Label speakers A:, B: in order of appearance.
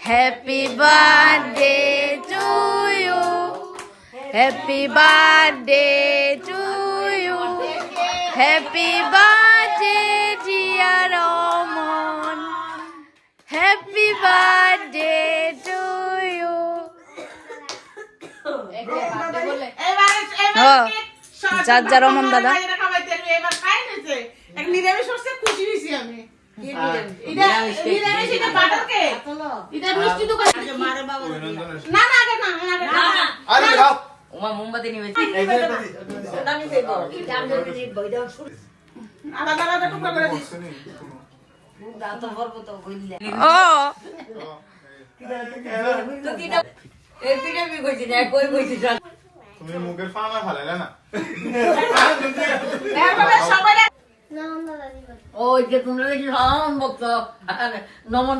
A: Happy birthday to you, happy birthday to you, happy birthday dear Raman, happy birthday to you. যার যার রমন দাদা
B: নিরামিষ হচ্ছে খুশি হয়েছি আমি।
C: মোমবাতি নিবে
D: তুমি মুখের ফানা ফালাইলে না
C: ওই যে তোমরা দেখি নমন ভক্ত নমন